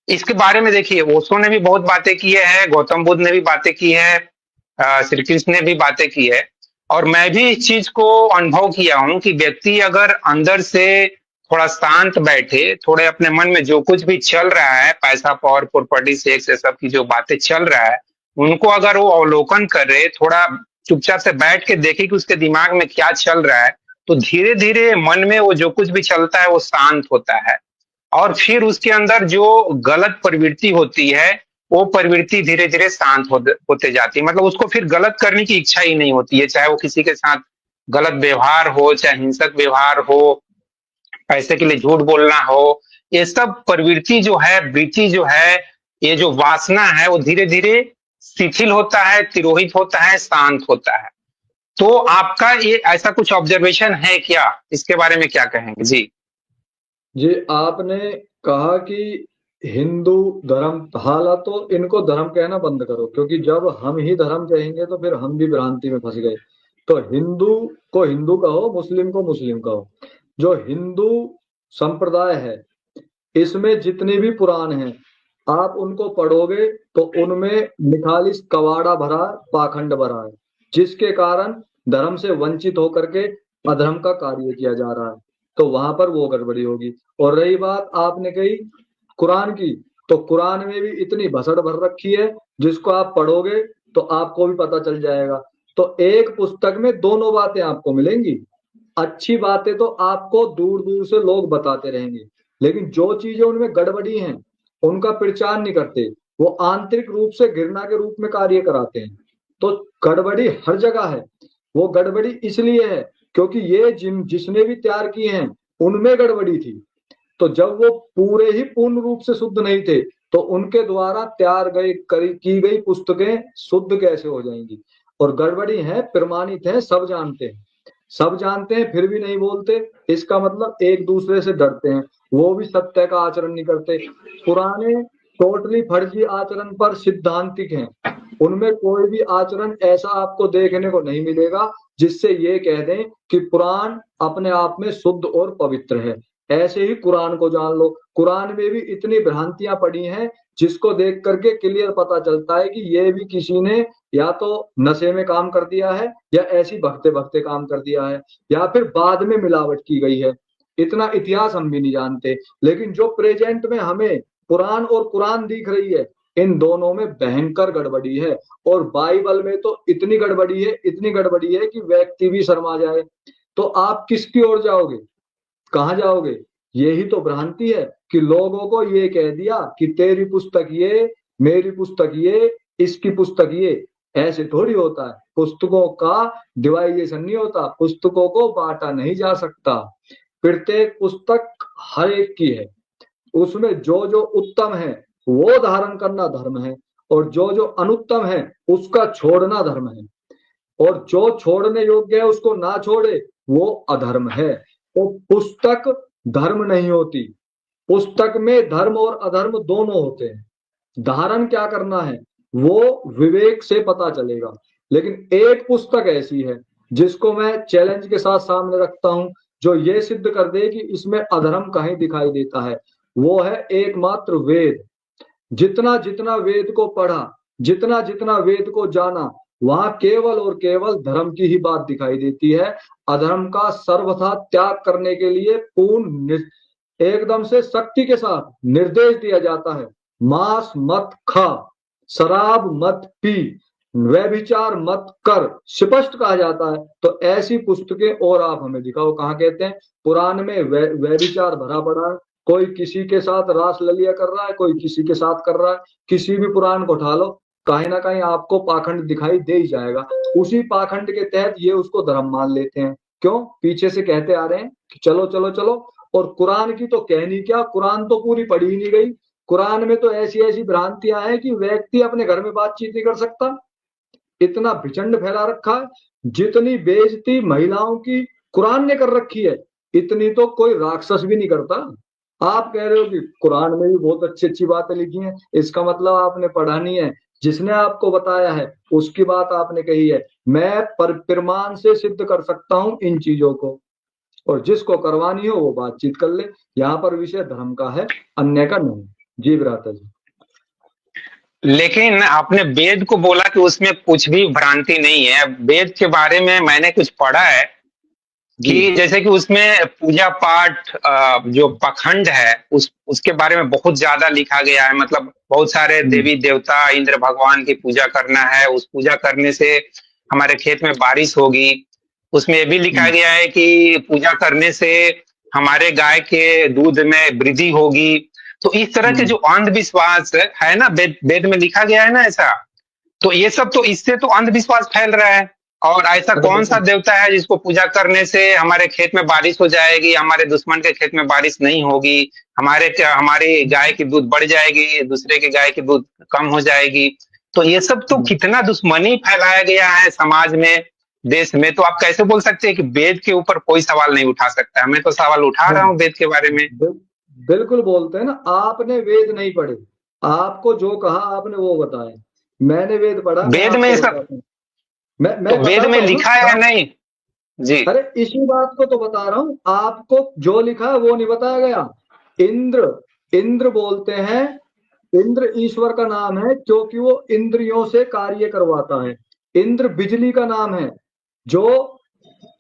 इसके बारे में देखिए, ओशो ने भी बहुत बातें की है, गौतम बुद्ध ने भी बातें की है, श्री कृष्ण ने भी बातें की है, और मैं भी इस चीज को अनुभव किया हूं कि व्यक्ति अगर अंदर से थोड़ा शांत बैठे, थोड़े अपने मन में जो कुछ भी चल रहा है, पैसा, पावर, प्रॉपर्टी, सेक्स, ये सब की जो बातें चल रहा है, उनको अगर वो अवलोकन करे, थोड़ा चुपचाप से बैठ के देखे कि उसके दिमाग में क्या चल रहा है, तो धीरे धीरे मन में वो जो कुछ भी चलता है वो शांत होता है। और फिर उसके अंदर जो गलत प्रवृत्ति होती है, वो प्रवृत्ति धीरे धीरे शांत होते जाती है। मतलब उसको फिर गलत करने की इच्छा ही नहीं होती है, चाहे वो किसी के साथ गलत व्यवहार हो, चाहे हिंसक व्यवहार हो, पैसे के लिए झूठ बोलना हो, ये सब प्रवृत्ति जो है, वृत्ति जो है, ये जो वासना है, वो धीरे धीरे शिथिल होता है, तिरोहित होता है, शांत होता है। तो आपका ये ऐसा कुछ ऑब्जर्वेशन है क्या? इसके बारे में क्या कहेंगे जी? जी, आपने कहा कि हिंदू धर्म, हाला तो इनको धर्म कहना बंद करो, क्योंकि जब हम ही धर्म कहेंगे तो फिर हम भी भ्रांति में फंस गए। तो हिंदू को हिंदू कहो, मुस्लिम को मुस्लिम कहो। जो हिंदू संप्रदाय है इसमें जितने भी पुराण हैं आप उनको पढ़ोगे तो उनमें निखालिस कवाड़ा भरा, पाखंड भरा है, जिसके कारण धर्म से वंचित होकर के अधर्म का कार्य किया जा रहा है। तो वहां पर वो गड़बड़ी होगी। और रही बात आपने कही कुरान की, तो कुरान में भी इतनी भसड़ भर रखी है जिसको आप पढ़ोगे तो आपको भी पता चल जाएगा। तो एक पुस्तक में दोनों बातें आपको मिलेंगी। अच्छी बातें तो आपको दूर दूर से लोग बताते रहेंगे, लेकिन जो चीजें उनमें गड़बड़ी हैं उनका प्रचार नहीं करते, वो आंतरिक रूप से घृणा के रूप में कार्य कराते हैं। तो गड़बड़ी हर जगह है। वो गड़बड़ी इसलिए है क्योंकि ये जिसने भी तैयार किए हैं उनमें गड़बड़ी थी। तो जब वो पूरे ही पूर्ण रूप से शुद्ध नहीं थे तो उनके द्वारा तैयार की गई पुस्तकें शुद्ध कैसे हो जाएंगी? और गड़बड़ी है, प्रमाणित है, सब जानते हैं। सब जानते हैं फिर भी नहीं बोलते, इसका मतलब एक दूसरे से डरते हैं, वो भी सत्य का आचरण नहीं करते। पुराने टोटली फर्जी आचरण पर सिद्धांतिक हैं, उनमें कोई भी आचरण ऐसा आपको देखने को नहीं मिलेगा जिससे ये कह दें कि कुरान अपने आप में शुद्ध और पवित्र है। ऐसे ही कुरान को जान लो, कुरान में भी इतनी भ्रांतियां पड़ी हैं जिसको देख करके क्लियर पता चलता है कि ये भी किसी ने या तो नशे में काम कर दिया है, या ऐसी भगते भगते काम कर दिया है, या फिर बाद में मिलावट की गई है। इतना इतिहास हम भी नहीं जानते, लेकिन जो प्रेजेंट में हमें कुरान और कुरान दिख रही है, इन दोनों में भयंकर गड़बड़ी है। और बाइबल में तो इतनी गड़बड़ी है, इतनी गड़बड़ी है कि व्यक्ति भी शर्मा जाए। तो आप किसकी ओर जाओगे, कहाँ जाओगे? यही तो भ्रांति है कि लोगों को ये कह दिया कि तेरी पुस्तक ये, मेरी पुस्तक ये, इसकी पुस्तक ये। ऐसे थोड़ी होता है, पुस्तकों का डिवाइडेशन नहीं होता, पुस्तकों को बांटा नहीं जा सकता। प्रत्येक पुस्तक हर एक की है, उसमें जो जो उत्तम है वो धारण करना धर्म है, और जो जो अनुत्तम है उसका छोड़ना धर्म है, और जो छोड़ने योग्य है उसको ना छोड़े वो अधर्म है। तो पुस्तक धर्म नहीं होती, पुस्तक में धर्म और अधर्म दोनों होते हैं। धारण क्या करना है वो विवेक से पता चलेगा। लेकिन एक पुस्तक ऐसी है जिसको मैं चैलेंज के साथ सामने रखता हूं, जो ये सिद्ध कर दे कि इसमें अधर्म कहीं दिखाई देता है, वो है एकमात्र वेद। जितना जितना वेद को पढ़ा, जितना जितना वेद को जाना, वहां केवल और केवल धर्म की ही बात दिखाई देती है। अधर्म का सर्वथा त्याग करने के लिए पूर्ण एकदम से शक्ति के साथ निर्देश दिया जाता है। मांस मत खा, शराब मत पी, व्यभिचार मत कर, स्पष्ट कहा जाता है। तो ऐसी पुस्तकें और आप हमें दिखाओ कहाँ कहते हैं? पुराण में व्यभिचार भरा पड़ा है, कोई किसी के साथ रास ललिया कर रहा है, कोई किसी के साथ कर रहा है। किसी भी पुराण को उठा लो, कहीं ना कहीं आपको पाखंड दिखाई दे ही जाएगा। उसी पाखंड के तहत ये उसको धर्म मान लेते हैं। क्यों? पीछे से कहते आ रहे हैं कि चलो चलो चलो। और कुरान की तो कहनी क्या, कुरान तो पूरी पढ़ी ही नहीं गई। कुरान में तो ऐसी ऐसी भ्रांतियां हैं कि व्यक्ति अपने घर में बातचीत नहीं कर सकता, इतना भिचंड फैला रखा है। जितनी बेइज्जती महिलाओं की कुरान ने कर रखी है, इतनी तो कोई राक्षस भी नहीं करता। आप कह रहे हो कि कुरान में भी बहुत अच्छी अच्छी बातें लिखी हैं, इसका मतलब आपने पढ़ा नहीं है। जिसने आपको बताया है उसकी बात आपने कही है। मैं प्रमाण से सिद्ध कर सकता हूं इन चीजों को, और जिसको करवानी हो वो बातचीत कर ले। यहाँ पर विषय धर्म का है, अन्य का नहीं। जी भ्राता जी। लेकिन आपने वेद को बोला कि उसमें कुछ भी भ्रांति नहीं है। वेद के बारे में मैंने कुछ पढ़ा है जी कि जैसे कि उसमें पूजा पाठ जो पाखंड है उसके बारे में बहुत ज्यादा लिखा गया है। मतलब बहुत सारे देवी देवता, इंद्र भगवान की पूजा करना है, उस पूजा करने से हमारे खेत में बारिश होगी। उसमें ये भी लिखा गया है कि पूजा करने से हमारे गाय के दूध में वृद्धि होगी। तो इस तरह के जो अंधविश्वास है ना, वेद में लिखा गया है ना ऐसा, तो ये सब तो इससे तो अंधविश्वास फैल रहा है। और ऐसा कौन सा देवता है जिसको पूजा करने से हमारे खेत में बारिश हो जाएगी, हमारे दुश्मन के खेत में बारिश नहीं होगी, हमारी गाय की दूध बढ़ जाएगी, दूसरे की गाय की दूध कम हो जाएगी। तो ये सब तो कितना दुश्मनी फैलाया गया है समाज में, देश में। तो आप कैसे बोल सकते हैं कि वेद के ऊपर कोई सवाल नहीं उठा सकता? मैं तो सवाल उठा रहा हूँ वेद के बारे में। बिल्कुल बोलते हैं ना, आपने वेद नहीं पढ़े, आपको जो कहा आपने वो बताया। मैंने वेद पढ़ा, वेद में सब मैं तो वेद में लिखा है या नहीं? जी अरे इसी बात को तो बता रहा हूं, आपको जो लिखा है वो नहीं बताया गया। इंद्र, इंद्र बोलते हैं, इंद्र ईश्वर का नाम है क्योंकि वो इंद्रियों से कार्य करवाता है। इंद्र बिजली का नाम है, जो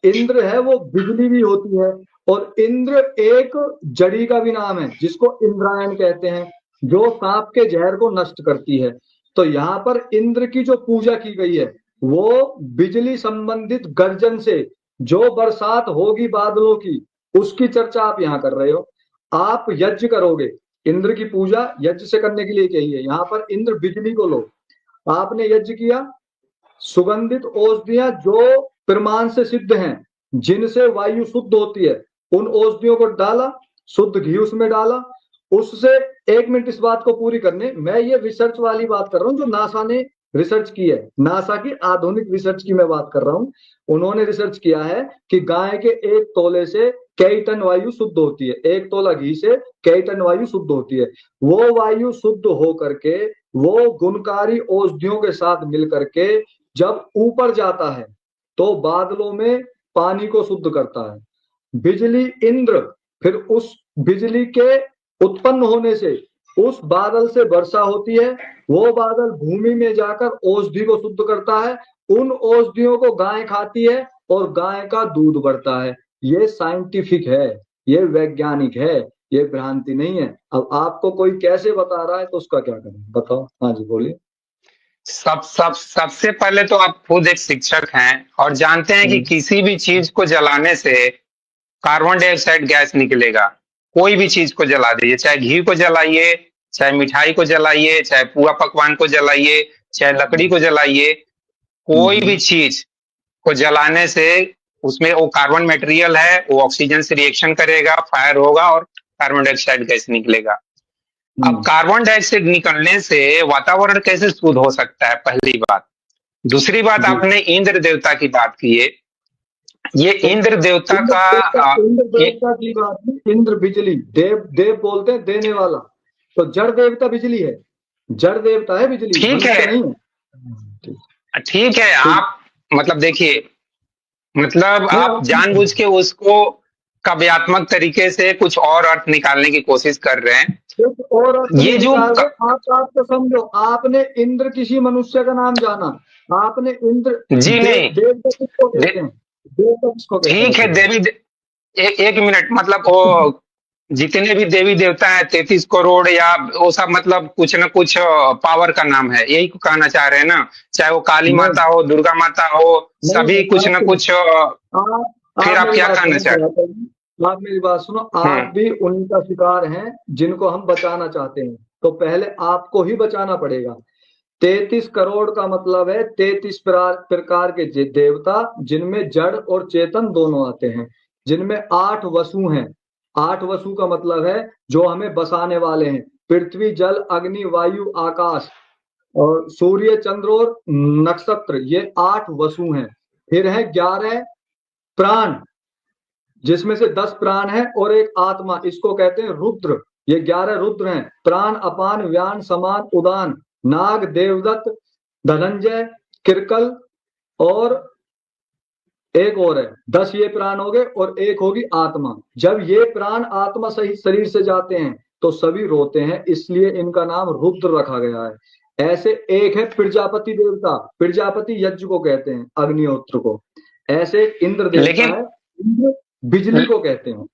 इंद्र है वो बिजली भी होती है। और इंद्र एक जड़ी का भी नाम है जिसको इंद्रायण कहते हैं, जो सांप के जहर को नष्ट करती है। तो यहाँ पर इंद्र की जो पूजा की गई है वो बिजली संबंधित गर्जन से जो बरसात होगी बादलों की, उसकी चर्चा आप यहाँ कर रहे हो। आप यज्ञ करोगे, इंद्र की पूजा यज्ञ से करने के लिए कही है। यहाँ पर इंद्र बिजली को लो, आपने यज्ञ किया, सुगंधित औषधियां जो प्रमाण से सिद्ध हैं, जिनसे वायु शुद्ध होती है, उन औषधियों को डाला, शुद्ध घी उसमें डाला, उससे 1 मिनट इस बात को पूरी करने, मैं ये रिसर्च वाली बात कर रहा हूँ जो नासा ने रिसर्च की है, नासा की आधुनिक रिसर्च की मैं बात कर रहा हूँ। उन्होंने रिसर्च किया है कि गाय के 1 तोले से कई टन वायु शुद्ध होती है, 1 तोला घी से कई टन वायु शुद्ध होती है। वो वायु शुद्ध हो करके वो गुणकारी औषधियों के साथ मिल करके जब ऊपर जाता है तो तो बादलों में पानी को शुद्ध करता है। बिजली इंद्र, फिर उस बिजली के उत्पन्न होने से उस बादल से वर्षा होती है, वो बादल भूमि में जाकर औषधि को शुद्ध करता है, उन औषधियों को गाय खाती है और गाय का दूध बढ़ता है। ये साइंटिफिक है, ये वैज्ञानिक है, ये भ्रांति नहीं है। अब आपको कोई कैसे बता रहा है तो उसका क्या करें, बताओ। हाँ जी बोलिए। सबसे पहले तो आप खुद एक शिक्षक हैं और जानते हैं कि किसी भी चीज को जलाने से कार्बन डाइऑक्साइड गैस निकलेगा। कोई भी चीज को जला दीजिए, चाहे घी को जलाइए, चाहे मिठाई को जलाइए, चाहे पूरा पकवान को जलाइए, चाहे लकड़ी को जलाइए, कोई भी चीज को जलाने से उसमें वो कार्बन मटेरियल है, वो ऑक्सीजन से रिएक्शन करेगा, फायर होगा और कार्बन डाइऑक्साइड गैस निकलेगा। अब कार्बन डाइऑक्साइड निकलने से वातावरण कैसे शुद्ध हो सकता है, पहली बात। दूसरी बात, आपने इंद्र देवता की बात की है। ये इंद्र देवता का इंद्र देवता की बात नहीं, इंद्र बिजली, देव देव बोलते हैं देने वाला, तो जड़ देवता बिजली है, जड़ देवता है बिजली, ठीक है, नहीं है। ठीक है। आप मतलब देखिए, मतलब आप जानबूझ के उसको काव्यात्मक तरीके से कुछ और अर्थ निकालने की कोशिश कर रहे हैं। और ये जो आप तो समझो, आपने इंद्र किसी मनुष्य का नाम जाना, आपने इंद्र जी नहीं, देवता किसको कहते हैं, देवता किसको कहते हैं? ठीक है, एक मिनट, मतलब वो जितने भी देवी देवता हैं 33 करोड़ या वो सब, मतलब कुछ न कुछ पावर का नाम है, यही कहना चाह रहे हैं ना? चाहे वो काली माता हो, दुर्गा माता हो, सभी कुछ न कुछ। फिर आप क्या कहना चाहते हैं? आप मेरी बात सुनो, आप भी उन्हीं का शिकार हैं जिनको हम बचाना चाहते हैं, तो पहले आपको ही बचाना पड़ेगा। 33 करोड़ का मतलब है 33 प्रकार के देवता, जिनमें जड़ और चेतन दोनों आते हैं, जिनमें 8 वसु हैं। 8 वसु का मतलब है जो हमें बसाने वाले हैं, पृथ्वी, जल, अग्नि, वायु, आकाश और सूर्य, चंद्र और नक्षत्र, ये 8 वसु हैं। फिर है 11 प्राण, जिसमें से 10 प्राण है और एक आत्मा, इसको कहते हैं रुद्र। ये 11 रुद्र हैं, प्राण, अपान, व्यान, समान, उदान, नाग, देवदत्त, धनंजय, किरकल और एक और है। 10 ये प्राण हो गए और एक होगी आत्मा। जब ये प्राण आत्मा सही शरीर से जाते हैं तो सभी रोते हैं, इसलिए इनका नाम रुद्र रखा गया है। ऐसे एक है प्रजापति देवता, प्रजापति यज्ञ को कहते हैं, अग्निहोत्र को। ऐसे इंद्र देवता है, इंद्र बिजली को कहते हैं।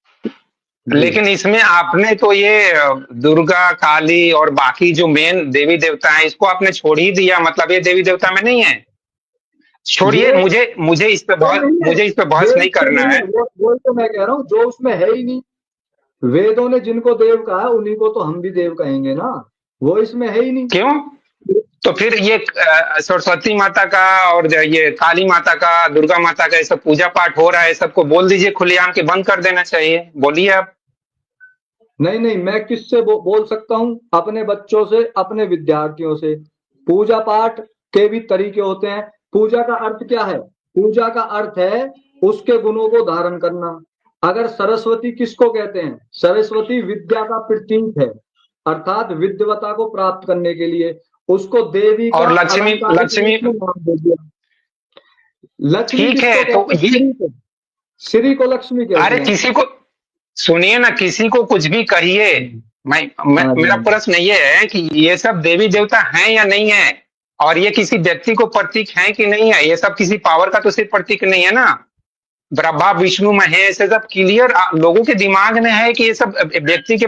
लेकिन इसमें आपने तो ये दुर्गा, काली और बाकी जो मेन देवी देवता हैं, इसको आपने छोड़ ही दिया, मतलब ये देवी देवता में नहीं है। छोड़िए, मुझे इस पे बहस नहीं करना है। वो तो मैं कह रहा हूँ, जो उसमें है ही नहीं। वेदों ने जिनको देव कहा है उन्हीं को तो हम भी देव कहेंगे ना, वो इसमें है ही नहीं। क्यों? तो फिर ये सरस्वती माता का और ये काली माता का, दुर्गा माता का ये सब पूजा पाठ हो रहा है, सबको बोल दीजिए खुलेआम के बंद कर देना चाहिए। बोलिए आप। नहीं, मैं किससे बोल सकता हूँ? अपने बच्चों से, अपने विद्यार्थियों से। पूजा पाठ के भी तरीके होते हैं। पूजा का अर्थ क्या है? पूजा का अर्थ है उसके गुणों को धारण करना। अगर सरस्वती किसको कहते हैं? सरस्वती विद्या का प्रतीक है, अर्थात विद्वता को प्राप्त करने के लिए उसको देवी और लक्ष्मी ठीक है। तो ये श्री को लक्ष्मी कहते हैं। अरे किसी को सुनिए ना, किसी को कुछ भी कहिए, मेरा प्रश्न ये है कि ये सब देवी देवता हैं या नहीं है, और ये किसी व्यक्ति को प्रतीक है कि नहीं है? ये सब किसी पावर का तो सिर्फ प्रतीक नहीं है ना। ब्रह्मा, विष्णु, महेश, ये सब क्लियर लोगों के दिमाग में है कि ये सब व्यक्ति के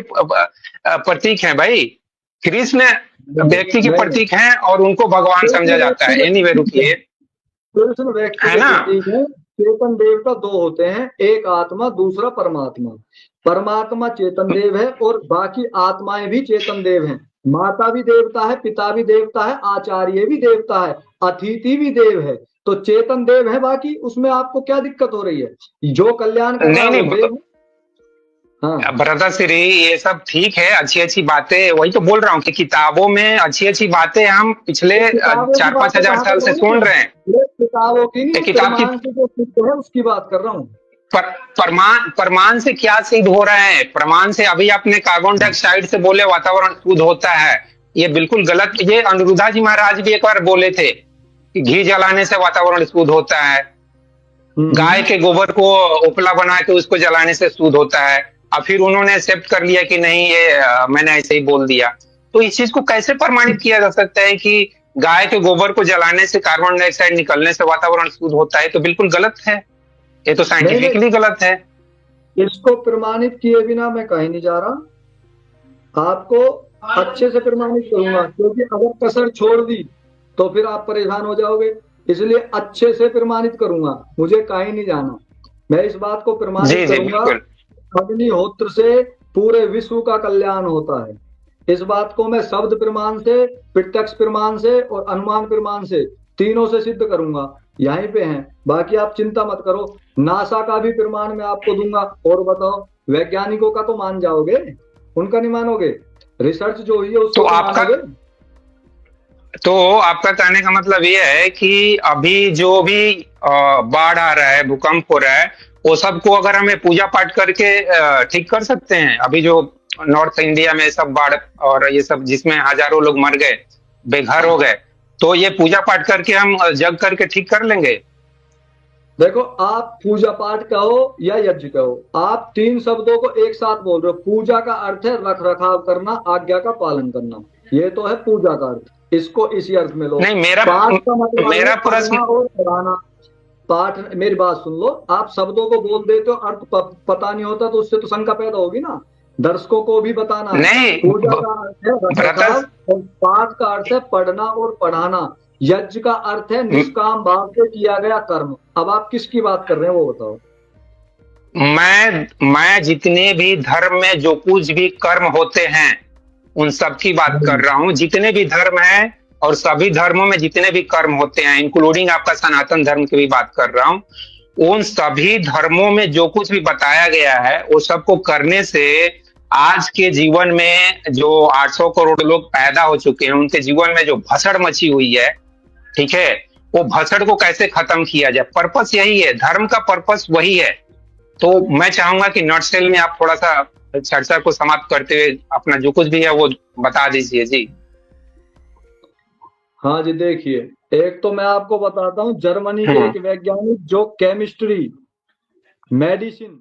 प्रतीक हैं। भाई, कृष्ण व्यक्ति के प्रतीक हैं और उनको भगवान समझा जाता है। एनीवे, रुकिए, कृष्ण व्यक्ति है ना। चेतन देवता दो होते हैं, एक आत्मा, दूसरा परमात्मा। परमात्मा चेतन देव है और बाकी आत्माएं भी चेतन देव हैं। माता भी देवता है, पिता भी देवता है, आचार्य भी देवता है, अतिथि भी देव है, तो चेतन देव है। बाकी उसमें आपको क्या दिक्कत हो रही है? जो कल्याण कर रहा है वो देव। हाँ ब्रदर श्री, ये सब ठीक है, अच्छी अच्छी बातें, वही तो बोल रहा हूँ कि किताबों में अच्छी अच्छी बातें हम पिछले 4-5 हजार साल से सुन रहे हैं। किताबों की नहीं, किताब की जो सिद्ध है उसकी बात कर रहा हूँ। प्रमाण से क्या सिद्ध हो रहा है? प्रमाण से अभी आपने कार्बन डाइऑक्साइड से बोले वातावरण शुद्ध होता है, ये बिल्कुल गलत। ये अनुरुद्धा जी महाराज भी एक बार बोले थे कि घी जलाने से वातावरण शुद्ध होता है। गाय के गोबर को उपला बना के उसको जलाने से शुद्ध होता है। और फिर उन्होंने एक्सेप्ट कर लिया कि नहीं ये मैंने ऐसे ही बोल दिया। तो इस चीज को कैसे प्रमाणित किया जा सकता है कि गाय के गोबर को जलाने से कार्बन डाइऑक्साइड निकलने से वातावरण शुद्ध होता है? तो बिल्कुल गलत है, ये तो नहीं साइंटिफिकली गलत है। इसको प्रमाणित किए बिना मैं कहीं नहीं जा रहा, आपको अच्छे से प्रमाणित करूंगा, क्योंकि अगर कसर छोड़ दी तो फिर आप परेशान हो जाओगे। इसलिए अच्छे से प्रमाणित करूंगा, मुझे कहीं नहीं जाना। मैं इस बात को प्रमाणित जी जी करूंगा, बिल्कुल। अग्निहोत्र से पूरे विश्व का कल्याण होता है। इस बात को मैं शब्द प्रमाण से, प्रत्यक्ष प्रमाण से और अनुमान प्रमाण से, तीनों से सिद्ध करूंगा। यहीं पे हैं, बाकी आप चिंता मत करो। नासा का भी प्रमाण मैं आपको दूंगा। और बताओ, वैज्ञानिकों का तो मान जाओगे, उनका नहीं मानोगे? रिसर्च जो हुई है तो उसको तो आपका मानोगे? तो आपका कहने का मतलब ये है कि अभी जो भी बाढ़ आ रहा है, भूकंप हो रहा है, वो सबको अगर हमें पूजा पाठ करके ठीक कर सकते हैं? अभी जो नॉर्थ इंडिया में सब बाढ़ और ये सब जिसमें हजारों लोग मर गए, बेघर हो गए, तो ये पूजा पाठ करके हम जग करके ठीक कर लेंगे? देखो, आप पूजा पाठ कहो या यज्ञ कहो, आप तीन शब्दों को एक साथ बोल रहे हो। पूजा का अर्थ है रख रखाव करना, आज्ञा का पालन करना। ये तो है पूजा का अर्थ, इसको इसी अर्थ में लो। नहीं, मेरा पाठ का मतलब है मेरा प्रश्न। पढ़ना और पढ़ाना। पाठ, मेरी बात सुन लो, आप शब्दों को बोल देते हो, अर्थ पता नहीं होता, तो उससे तो शंका पैदा होगी ना। दर्शकों को भी बताना है। नहीं पूजा का अर्थ है रख भ्राता, रखाव, और पाठ का अर्थ है पढ़ना और पढ़ाना। यज्ञ का अर्थ है निष्काम भाव से किया गया कर्म। अब आप किसकी बात कर रहे हैं वो बताओ। मैं जितने भी धर्म में जो कुछ भी कर्म होते हैं उन सब की बात कर रहा हूं। जितने भी धर्म हैं और सभी धर्मों में जितने भी कर्म होते हैं, इंक्लूडिंग आपका सनातन धर्म की भी बात कर रहा हूं, उन सभी धर्मों में जो कुछ भी बताया गया है वो सबको करने से आज के जीवन में जो 800 करोड़ लोग पैदा हो चुके हैं उनके जीवन में जो भसड़ मची हुई है, ठीक है, वो भसड़ को कैसे खत्म किया जाए, पर्पस यही है, धर्म का पर्पस वही है। तो मैं चाहूंगा कि नॉटसेल में आप थोड़ा सा चर्चा को समाप्त करते हुए अपना जो कुछ भी है वो बता दीजिए जी। हाँ जी, देखिए, एक तो मैं आपको बताता हूँ, जर्मनी के हम्म। एक वैज्ञानिक जो केमिस्ट्री, मेडिसिन